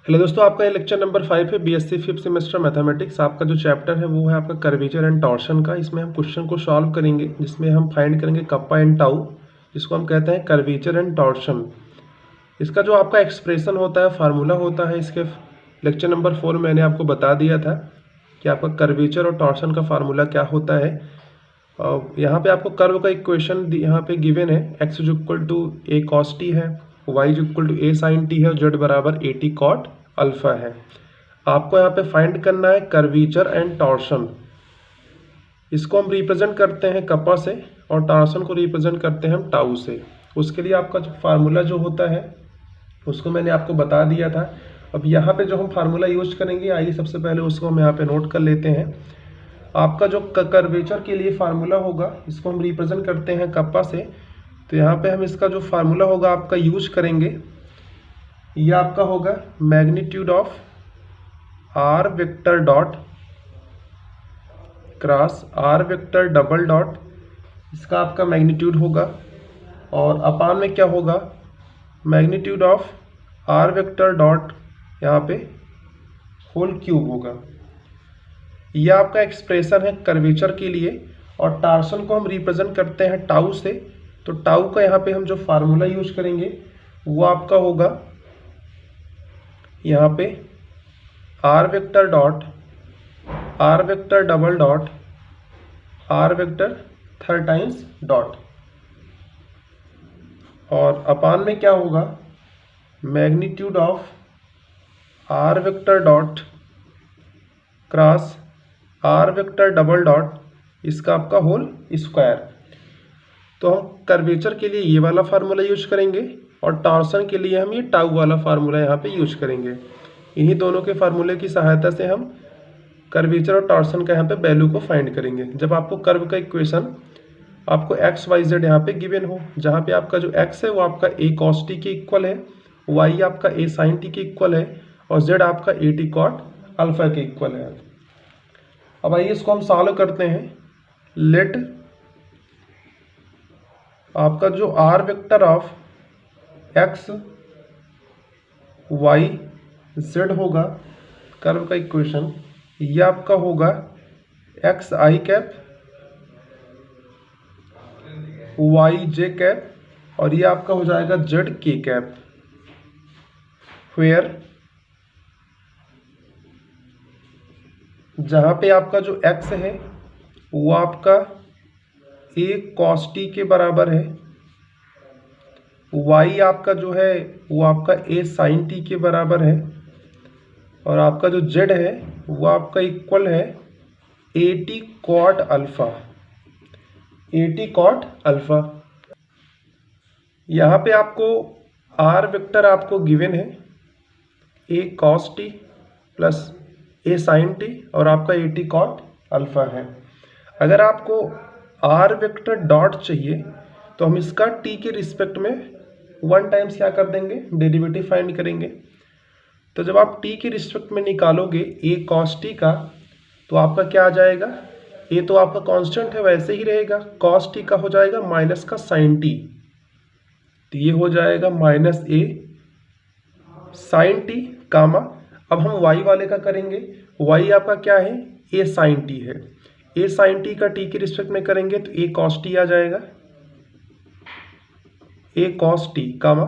Hello दोस्तों, आपका ये लेक्चर नंबर 5 है बीएससी फिफ्थ सेमेस्टर मैथमेटिक्स। आपका जो चैप्टर है वो है आपका कर्वेचर एंड टॉर्शन का। इसमें हम क्वेश्चन को सॉल्व करेंगे जिसमें हम फाइंड करेंगे कप्पा एंड टाउ, जिसको हम कहते हैं कर्वेचर एंड टॉर्शन। इसका जो आपका एक्सप्रेशन होता है, फार्मूला होता है, इसके लेक्चर नंबर 4 में मैंने आपको बता दिया था कि आपका कर्वेचर और टॉर्शन का फार्मूला क्या होता है। यहाँ पे आपको कर्व का इक्वेशन यहाँ पे गिवन है, x is equal to A cos T है, y is equal to A sine T है और z बराबर ए टी कॉट अल्फा है। आपको यहाँ पे फाइंड करना है कर्वेचर एंड टॉर्शन। इसको हम रिप्रेजेंट करते हैं कप्पा से और टॉर्शन को रिप्रेजेंट करते हैं हम टाउ से। उसके लिए आपका जो फार्मूला जो होता है उसको मैंने आपको बता दिया था। अब यहाँ पे जो हम फार्मूला यूज करेंगे, आइए सबसे पहले उसको हम यहाँ पे नोट कर लेते हैं। आपका जो कर्वेचर के लिए फार्मूला होगा, इसको हम रिप्रेजेंट करते हैं कप्पा से। तो यहाँ पे हम इसका जो फार्मूला होगा आपका यूज करेंगे, ये आपका होगा magnitude of are vector dot cross are vector double dot, इसका आपका मैग्नीट्यूड होगा। और अपान में क्या होगा, magnitude of are vector dot यहाँ पे होल क्यूब होगा। यह आपका एक्सप्रेशन है कर्वेचर के लिए। और टॉर्शन को हम रिप्रेजेंट करते हैं टाउ से। तो टाउ का यहाँ पे हम जो फार्मूला यूज करेंगे वो आपका होगा यहाँ पे R vector dot are vector double dot are vector third times dot, और अपान में क्या होगा, magnitude of are vector dot cross are vector double dot, इसका आपका होल स्क्वायर। तो हम कर्वेचर के लिए ये वाला फार्मूला यूज करेंगे और टॉर्शन के लिए हम ये टाउ वाला फार्मूला यहाँ पे यूज करेंगे। इन्हीं दोनों के फार्मूले की सहायता से हम कर्वेचर और टॉर्शन का यहाँ पे वैल्यू को फाइंड करेंगे। जब आपको कर्व का इक्वेशन आपको एक्स वाई जेड यहाँ पे गिवन हो, जहाँ पे आपका जो एक्स है वो आपका ए कॉस टी के इक्वल है, वाई आपका ए साइन टी के इक्वल है और जेड आपका ए टी कॉट अल्फा के इक्वल है। अब आइए इसको हम सॉल्व करते हैं। लेट आपका जो R vector of X Y Z होगा, कर्व का इक्वेशन ये आपका होगा X I cap Y J cap और ये आपका हो जाएगा जेड के कैप, वेयर जहाँ पे आपका जो एक्स है वो आपका ए कॉस टी के बराबर है, वाई आपका जो है वो आपका ए साइन टी के बराबर है और आपका जो जेड है वो आपका इक्वल है A T cot alpha, A T cot alpha. यहाँ पे आपको आर वेक्टर आपको गिवन है A cos T plus A sine T और आपका ए टी कॉट अल्फा है। अगर आपको आर वेक्टर डॉट चाहिए तो हम इसका टी के रिस्पेक्ट में 1 टाइम्स क्या कर देंगे, डेरिवेटिव फाइंड करेंगे। तो जब आप टी के रिस्पेक्ट में निकालोगे ए कॉस टी का, तो आपका क्या आ जाएगा, ए तो आपका कांस्टेंट है वैसे ही रहेगा, कॉस टी का हो जाएगा माइनस का साइन टी, तो ये हो जाएगा माइनस ए साइन टी कामा। अब हम y वाले का करेंगे, y आपका क्या है, ए साइन टी है, ए साइन टी का टी के रिस्पेक्ट में करेंगे तो ए कॉस टी आ जाएगा, ए कॉस टी कामा।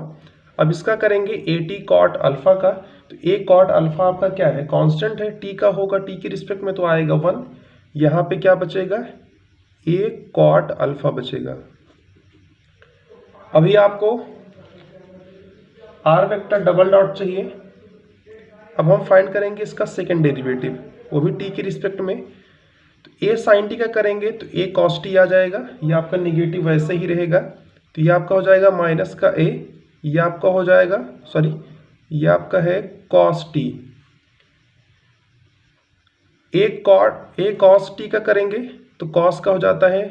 अब इसका करेंगे ए टी कॉट अल्फा का, तो ए कॉट अल्फा आपका क्या है, कांस्टेंट है, टी का होगा टी के रिस्पेक्ट में तो आएगा 1। यहाँ पे क्या बचेगा, ए कॉट अल्फा बचेगा। अभी आपको आर वेक्टर डबल डॉट चाहिए। अब हम फाइंड करेंगे इसका सेकेंड डेरिवेटिव, वो भी टी के रिस्पेक्ट में। तो ए साइन टी का करेंगे तो ए कॉस टी आ जाएगा, ये आपका निगेटिव वैसे ही रहेगा, तो ये आपका हो जाएगा माइनस का ए, ये आपका हो जाएगा सॉरी ये आपका है कॉस टी। ए कॉस टी का करेंगे तो कॉस का हो जाता है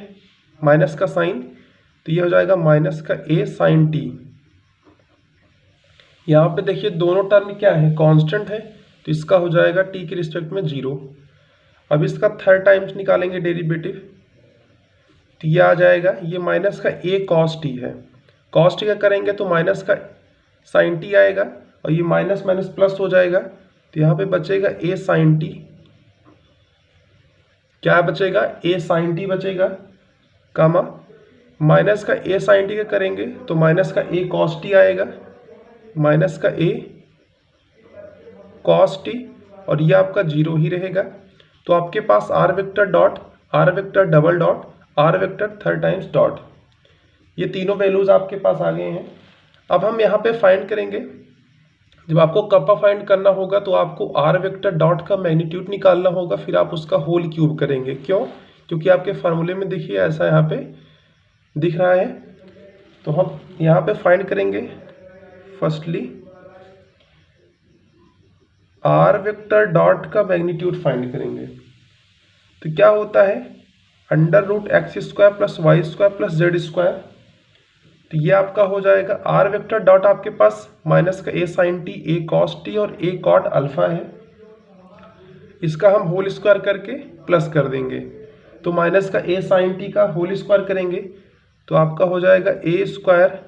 माइनस का साइन, तो ये हो जाएगा माइनस का ए साइन टी। यहाँ पे देखिए दोनों टर्म क्या है, कांस्टेंट है, तो इसका हो जाएगा टी के रिस्पेक्ट में 0। अब इसका थर्ड टाइम्स निकालेंगे डेरिवेटिव, तो ये आ जाएगा, ये माइनस का ए कॉस टी है, कॉस टी का करेंगे तो माइनस का साइन टी आएगा और ये माइनस माइनस प्लस हो जाएगा, तो यहाँ पे बचेगा a sin t। क्या बचेगा? a sin t बचेगा, कामा माइनस का a sin t का करेंगे तो माइनस का a cos t आएगा, माइनस का a cos t, और ये आपका जीरो ही रहेगा। तो आपके पास r vector dot, r vector double dot, r vector third times dot, ये तीनों वैल्यूज आपके पास आ गए हैं। अब हम यहाँ पे फाइंड करेंगे, जब आपको कप्पा फाइंड करना होगा तो आपको r वेक्टर डॉट का मैग्नीट्यूड निकालना होगा, फिर आप उसका होल क्यूब करेंगे। क्यों? क्योंकि आपके फार्मूले में देखिए ऐसा यहाँ पे दिख रहा है। तो हम यहाँ पे फाइंड करेंगे फर्स्टली r वेक्टर डॉट का मैग्नीट्यूड फाइंड करेंगे। तो क्या होता है? Under root X square plus Y square plus Z square. तो ये आपका हो जाएगा r वेक्टर डॉट, आपके पास माइनस का a sin t, a cos t और a cot अल्फा है, इसका हम होल स्क्वायर करके प्लस कर देंगे। तो माइनस का a sin t का होल स्क्वायर करेंगे तो आपका हो जाएगा a square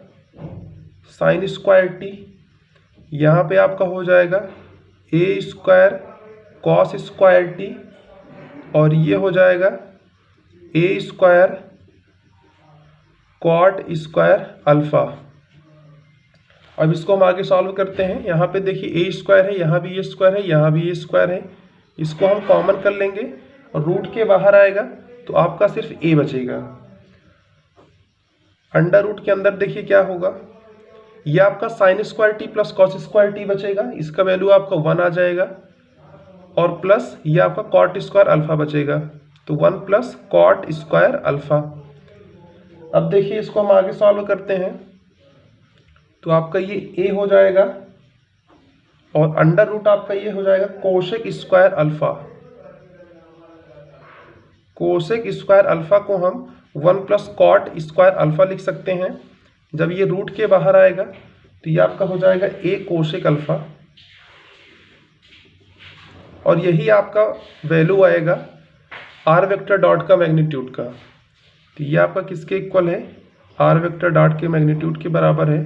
sine square t, यहाँ पे आपका हो जाएगा a square cos square t, और ये हो जाएगा a square cot square alpha. अब इसको हम आगे सॉल्व करते हैं। यहाँ पे देखिए a स्क्वायर है, यहाँ भी a स्क्वायर है, यहाँ भी a स्क्वायर है, इसको हम कॉमन कर लेंगे और रूट के बाहर आएगा तो आपका सिर्फ a बचेगा। अंडर रूट के अंदर देखिए क्या होगा, ये आपका sine square T plus cos square T बचेगा, इसका वैल्यू आपका 1 आ जाएगा, और प्लस ये आपका कॉट स्क्वायर अल्फा बचेगा, तो 1 प्लस कॉट स्क्वायर अल्फा। अब देखिए इसको हम आगे सॉल्व करते हैं तो आपका ये a हो जाएगा और अंडर रूट आपका ये हो जाएगा cosec square alpha. Cosec square alpha को हम 1 प्लस कॉट स्क्वायर अल्फा लिख सकते हैं। जब ये रूट के बाहर आएगा तो ये आपका हो जाएगा a कोसेक अल्फा, और यही आपका वैल्यू आएगा r वेक्टर डॉट का मैग्नीट्यूड का। तो ये आपका किसके इक्वल है? r वेक्टर डॉट के मैग्नीट्यूड के बराबर है।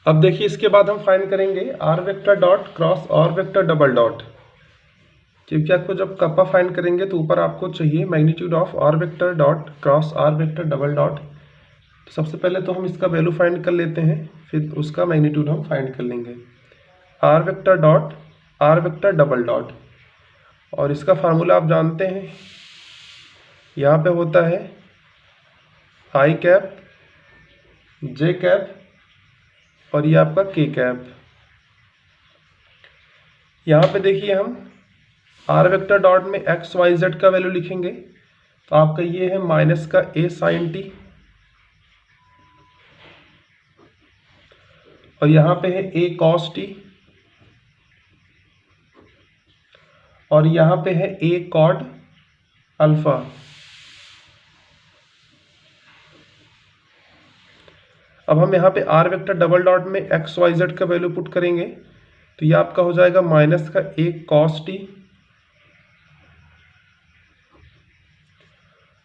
अब देखिए इसके बाद हम फाइंड करेंगे r vector dot cross r vector double dot, क्योंकि आपको जब कप्पा फाइंड करेंगे तो ऊपर आपको चाहिए magnitude of r vector dot cross r vector double dot. तो सबसे पहले तो हम इसका वैल्यू फाइंड कर लेते हैं, फिर उसका मैग्नीट्यूड हम फाइंड कर लेंगे। r vector dot r vector double dot, और इसका फार्मूला आप जानते हैं, यहाँ पे होता है i कैप, j कैप और ये आपका k कैप। यहाँ पे देखिए हम r वेक्टर डॉट में x y z का वैल्यू लिखेंगे तो आपका ये है माइनस का a sin t, और यहाँ पे है a cos t, और यहाँ पे है a cot अल्फा। अब हम यहाँ पे r वेक्टर डबल डॉट में x y z का वैल्यू पुट करेंगे तो ये आपका हो जाएगा माइनस का a cos t,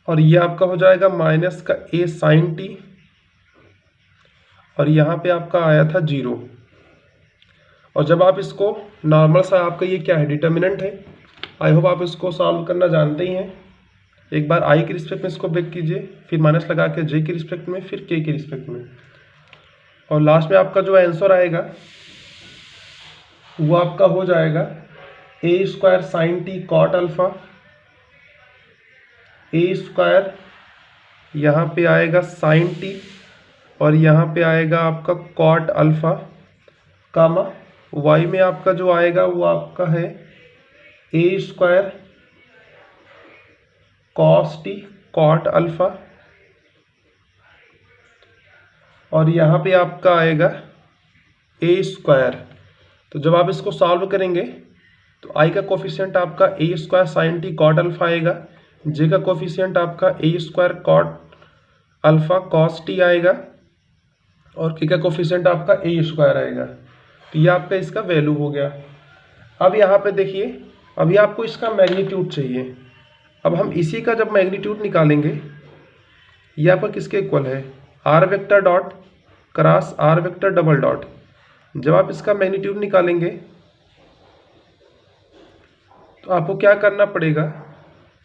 और ये आपका हो जाएगा माइनस का a sin t, और यहाँ पे आपका आया था 0। और जब आप इसको नॉर्मल सा, आपका ये क्या है? डिटर्मिनेंट है। आई होप आप इसको सॉल्व करना जानते ही हैं। एक बार i के रिस्पेक्ट में इसको ब्रेक कीजिए, फिर माइनस लगा के j के रिस्पेक्ट में, फिर k के रिस्पेक्ट में, और लास्ट में आपका जो आंसर आएगा वो आपका हो जाएगा a square sine t cot alpha, a square यहाँ पे आएगा साइन टी, और यहाँ पे आएगा आपका कॉट अल्फा, कामा y में आपका जो आएगा वो आपका है a square cos t cot alpha, और यहाँ पे आपका आएगा a स्क्वायर। तो जब आप इसको सॉल्व करेंगे तो i का कोफिशिएंट आपका a square sine t cot alpha आएगा, j का कोफिशिएंट आपका a square cot alpha cos t आएगा, और k का कोफिशिएंट आपका a स्क्वायर आएगा। तो ये आपका इसका वैल्यू हो गया। अब यहाँ पे देखिए, अभी आपको इसका मैग्नीट्यूड चाहिए। अब हम इसी का जब मैग्नीट्यूड निकालेंगे ये आपका किसके इक्वल है, r vector dot cross are vector double dot. जब आप इसका मैग्नीट्यूड निकालेंगे तो आपको क्या करना पड़ेगा,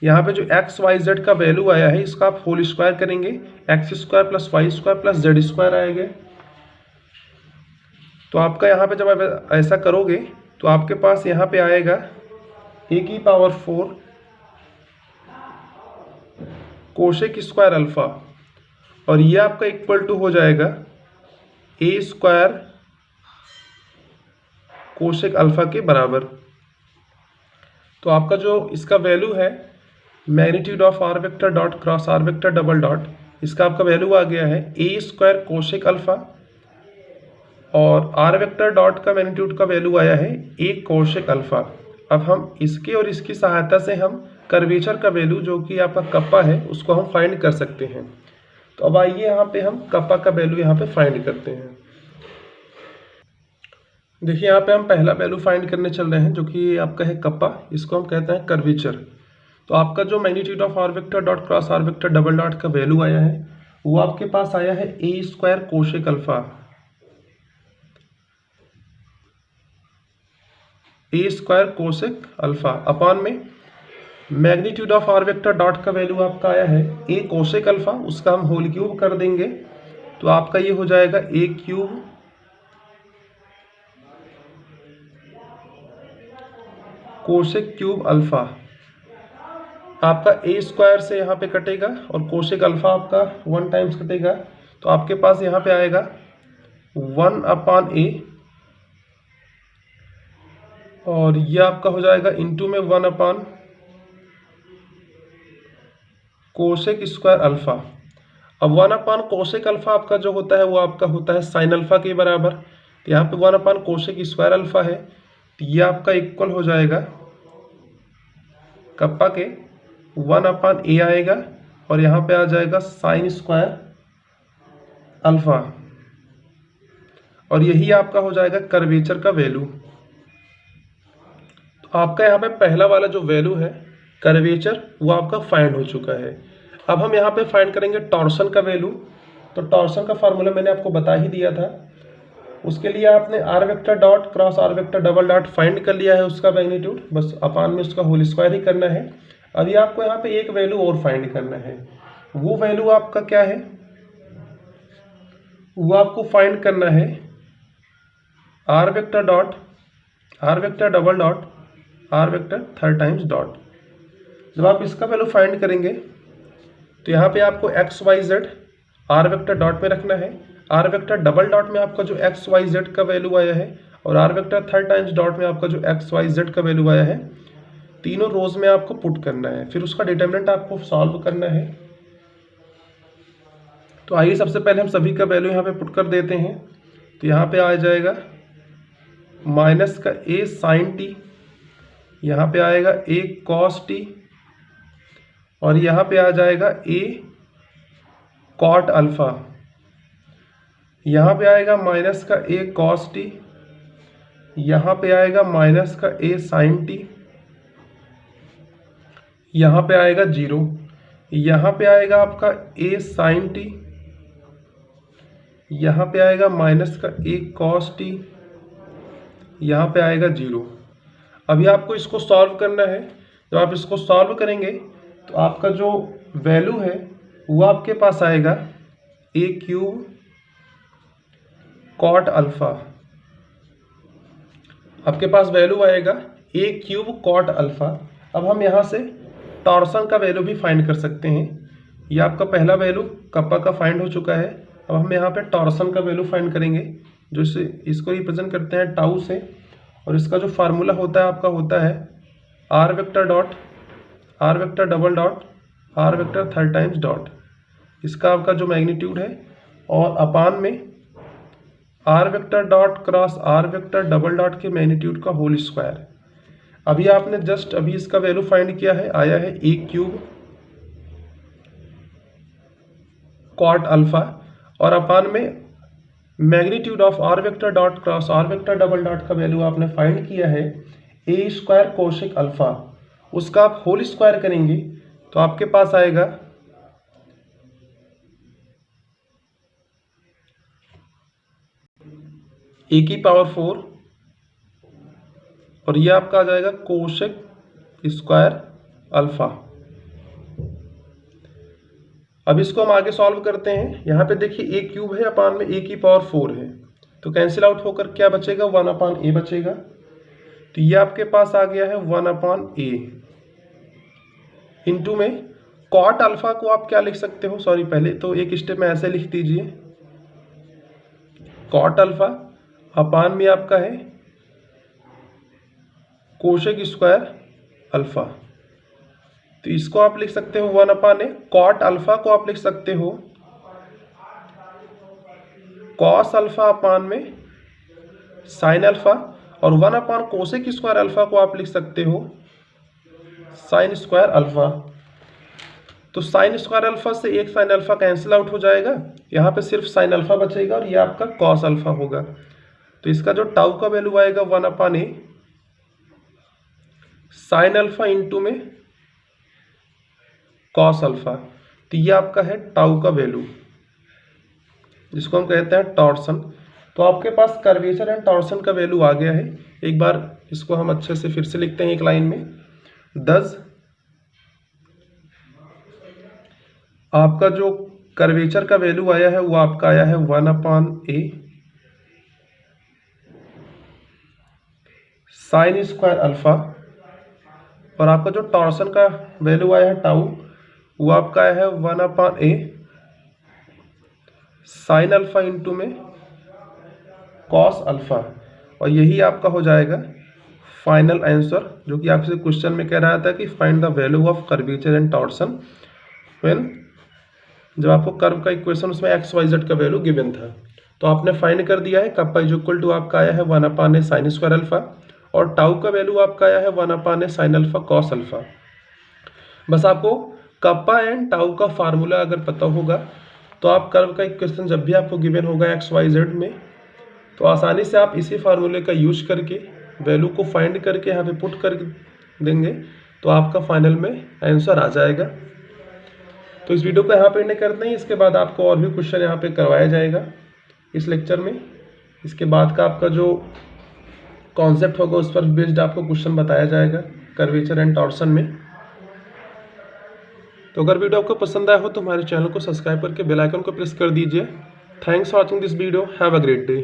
यहाँ पे जो एक्स वाई जेड का वैल्यू आया है इसका आप होल स्क्वायर करेंगे, x square plus Y square plus Z square आएगा। तो आपका यहाँ पे जब आप ऐसा करोगे तो आपके पास यहाँ पे आएगा ए की पावर 4 कोशेक स्क्वायर अल्फा, और ये आपका इक्वल टू हो जाएगा ए स्क्वायर कोशेक अल्फा के बराबर। तो आपका जो इसका वैल्यू है magnitude of are vector dot cross are vector double dot, इसका आपका वैल्यू आ गया है ए स्क्वायर कोशेक अल्फा, और आर वेक्टर डॉट का मैग्नीट्यूड का वैल्यू आया है ए कोशेक अल्फा। अब हम इसके और इसकी सहायता से हम कर्वेचर का वैल्यू जो कि आपका कप्पा है उसको हम फाइंड कर सकते हैं। तो अब आइए यहाँ पे हम कप्पा का वैल्यू यहाँ पे फाइंड करते हैं। देखिए यहाँ पे हम पहला वैल्यू फाइंड करने चल रहे हैं जो कि आपका है कप्पा, इसको हम कहते हैं कर्वेचर। तो आपका जो magnitude of are vector dot cross are vector double dot का वैल्यू आया है वो आपके पास आया है a square cosec alpha, a square cosec alpha upon में magnitude of are vector dot का वैल्यू आपका आया है ए कोसेक अल्फा, उसका हम होल क्यूब कर देंगे तो आपका ये हो जाएगा ए क्यूब कोसेक क्यूब अल्फा। आपका ए स्क्वायर से यहाँ पे कटेगा और कोसेक अल्फा आपका 1 टाइम्स कटेगा, तो आपके पास यहाँ पे आएगा 1 अपॉन ए, और ये आपका हो जाएगा इंटू में 1 अपॉन कोसेक स्क्वायर अल्फा। अब 1 अपॉन कोसेक अल्फा आपका जो होता है वो आपका होता है साइन अल्फा के बराबर। तो यहाँ पे 1 अपॉन कोसेक स्क्वायर अल्फा है, तो ये आपका इक्वल हो जाएगा कप्पा के 1 अपॉन ए आएगा, और यहाँ पे आ जाएगा साइन स्क्वायर अल्फा, और यही आपका हो जाएगा कर्वेचर का वैल्यू। तो आपका यहाँ पे पहला वाला जो वैल्यू है कर्वेचर वो आपका फाइंड हो चुका है। अब हम यहाँ पे फाइंड करेंगे टॉर्सन का वैल्यू। तो टॉर्सन का फार्मूला मैंने आपको बता ही दिया था, उसके लिए आपने r vector dot cross are vector double dot find कर लिया है उसका मैग्नीट्यूड, बस अपान में उसका होल स्क्वायर ही करना है। अभी आपको यहाँ पे एक वैल्यू और फाइंड करना है, वो वैल्यू आपका क्या है, वो आपको फाइंड करना है r vector dot are vector double dot are vector 3 times dot. जब आप इसका वैल्यू फाइंड करेंगे तो यहाँ पे आपको x Y z r vector dot में रखना है, आर वेक्टर डबल डॉट में आपका जो एक्स वाई जेड का वैल्यू आया है, और आर वेक्टर 3 टाइम्स डॉट में आपका जो एक्स वाई जेड का वैल्यू आया है, तीनों रोज में आपको पुट करना है, फिर उसका डिटरमिनेंट आपको सॉल्व करना है। तो आइए सबसे पहले हम सभी का वैल्यू यहाँ पे पुट कर देते हैं। तो यहाँ पे आ जाएगा माइनस का ए साइन टी, यहाँ पे आएगा ए कॉस टी, और यहाँ पे आ जाएगा ए कॉट अल्फा, यहाँ पे आएगा माइनस का ए कॉस टी, यहाँ पे आएगा माइनस का ए साइन टी, यहाँ पे आएगा 0, यहाँ पे आएगा आपका ए साइन टी, यहाँ पे आएगा माइनस का ए कॉस टी, यहाँ पे आएगा 0। अभी आपको इसको सॉल्व करना है। जब आप इसको सॉल्व करेंगे तो आपका जो वैल्यू है वो आपके पास आएगा ए क्यूब कॉट अल्फा, आपके पास वैल्यू आएगा ए क्यूब कॉट अल्फा। अब हम यहाँ से टॉर्सन का वैल्यू भी फाइंड कर सकते हैं। ये आपका पहला वैल्यू कप्पा का फाइंड हो चुका है। अब हम यहाँ पे टॉर्सन का वैल्यू फाइंड करेंगे, जो इसको रिप्रेजेंट करते हैं टाउ से, और इसका जो फार्मूला होता है आपका होता है r vector dot are vector double dot are vector 3 times dot, इसका आपका जो मैग्नीट्यूड है, और अपान में r vector dot cross are vector double dot के मैग्नीट्यूड का होल स्क्वायर। अभी आपने जस्ट अभी इसका वैल्यू फाइंड किया है, आया है ए क्यूब कॉट अल्फा, और अपान में magnitude of are vector dot cross are vector double dot का वैल्यू आपने फाइंड किया है ए स्क्वायर कोशेक अल्फा, उसका आप होल स्क्वायर करेंगे तो आपके पास आएगा ए की पावर 4 और ये आपका आ जाएगा कोसेक स्क्वायर अल्फा। अब इसको हम आगे सॉल्व करते हैं। यहाँ पे देखिए ए क्यूब है अपान में ए की पावर 4 है, तो कैंसिल आउट होकर क्या बचेगा, 1 अपान ए बचेगा। तो ये आपके पास आ गया है 1 अपान ए इंटू में कॉट अल्फा को आप क्या लिख सकते हो, सॉरी पहले तो एक स्टेप में ऐसे लिख दीजिए, कॉट अल्फा अपान में आपका है कोसेक स्क्वायर अल्फा। तो इसको आप लिख सकते हो 1 अपान ए, कॉट अल्फा को आप लिख सकते हो कॉस अल्फा अपान में साइन अल्फा, और 1 अपान कोसेक स्क्वायर अल्फा को आप लिख सकते हो साइन स्क्वायर अल्फा। तो साइन स्क्वायर अल्फा से एक साइन अल्फा कैंसिल आउट हो जाएगा, यहाँ पे सिर्फ साइन अल्फा बचेगा और ये आपका कॉस अल्फा होगा। तो इसका जो टाउ का वैल्यू आएगा 1 अपान ए साइन अल्फा इंटू में कॉस अल्फा। तो ये आपका है टाउ का वैल्यू, जिसको हम कहते हैं टॉर्सन। तो आपके पास कर्वेचर एंड टॉर्सन का वैल्यू आ गया है। एक बार इसको हम अच्छे से फिर से लिखते हैं एक लाइन में। दस आपका जो कर्वेचर का वैल्यू आया है वो आपका आया है 1 अपान ए साइन स्क्वायर अल्फा, और आपका जो टॉर्सन का वैल्यू आया है टाउ वो आपका आया है 1 अपान ए साइन अल्फा इंटू में कॉस अल्फा। और यही आपका हो जाएगा फाइनल आंसर, जो कि आपसे क्वेश्चन में कह रहा था कि find the value of curvature and torsion when, जब आपको कर्व का इक्वेशन उसमें एक्स वाई जेड का वैल्यू गिवन था। तो आपने फाइंड कर दिया है कप्पा इज इक्वल टू आपका आया है 1 अपान ए साइन स्क्वायर अल्फा, और टाउ का वैल्यू आपका आया है 1 अपान ए साइन अल्फा कॉस अल्फा। बस आपको कप्पा एंड टाउ का फार्मूला अगर पता होगा तो आप कर्व का इक्वेशन जब भी आपको गिवन होगा एक्स वाई जेड में, तो आसानी से आप इसी फार्मूले का यूज करके वैल्यू को फाइंड करके यहाँ पे पुट कर देंगे, तो आपका फाइनल में आंसर आ जाएगा। तो इस वीडियो को यहाँ पे एंड करते हैं। इसके बाद आपको और भी क्वेश्चन यहाँ पे करवाया जाएगा इस लेक्चर में। इसके बाद का आपका जो कॉन्सेप्ट होगा उस पर बेस्ड आपको क्वेश्चन बताया जाएगा कर्वेचर एंड टॉर्सन में। तो अगर वीडियो आपको पसंद आया हो तो हमारे चैनल को सब्सक्राइब करके बेल आइकन को प्रेस कर दीजिए। Thanks for watching this video, have a great day.